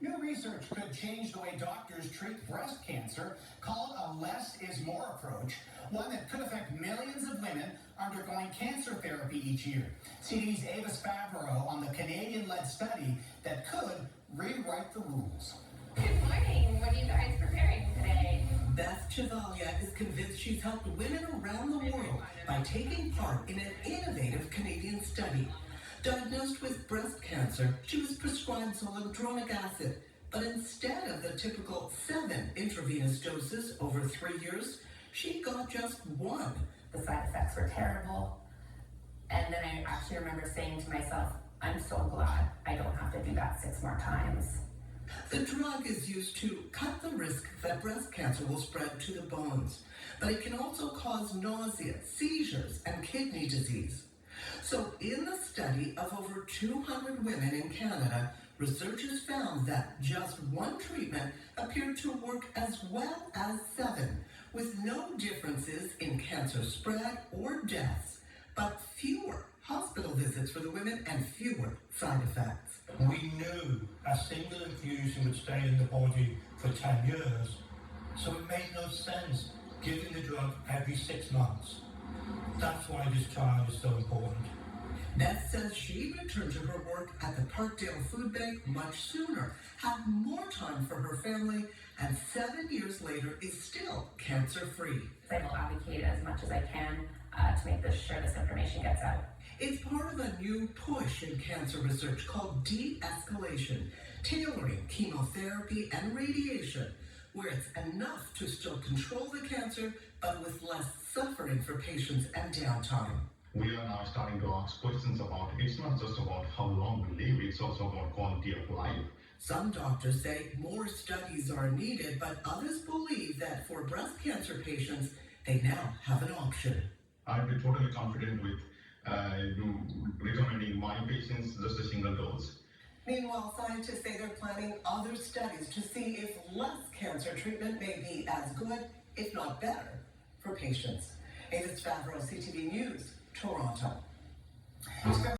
New research could change the way doctors treat breast cancer, called a less is more approach, one that could affect millions of women undergoing cancer therapy each year. CTV's Avis Favreau on the Canadian-led study that could rewrite the rules. Good morning. What are you guys preparing today? Beth Chevalier is convinced she's helped women around the world by taking part in an innovative Canadian study. Diagnosed with breast cancer, she was prescribed zoledronic acid, but instead of the typical 7 intravenous doses over 3 years, she got just 1. The side effects were terrible. And then I actually remember saying to myself, I'm so glad I don't have to do that 6 more times. The drug is used to cut the risk that breast cancer will spread to the bones, but it can also cause nausea, seizures, and kidney disease. So in the study of over 200 women in Canada, researchers found that just 1 treatment appeared to work as well as 7, with no differences in cancer spread or deaths, but fewer hospital visits for the women and fewer side effects. We knew a single infusion would stay in the body for 10 years, so it made no sense giving the drug every 6 months. That's why this trial is so important. Beth says she returned to her work at the Parkdale Food Bank much sooner, had more time for her family, and 7 years later is still cancer-free. I will advocate as much as I can to make sure this information gets out. It's part of a new push in cancer research called de-escalation, tailoring chemotherapy and radiation, where it's enough to still control the cancer, but with less suffering for patients and downtime. We are now starting to ask questions about, it's not just about how long we live, it's also about quality of life. Some doctors say more studies are needed, but others believe that for breast cancer patients, they now have an option. I'd be totally confident with recommending my patients just a single dose. Meanwhile, scientists say they're planning other studies to see if less cancer treatment may be as good, if not better, for patients. Avis Favreau, CTV News, Toronto.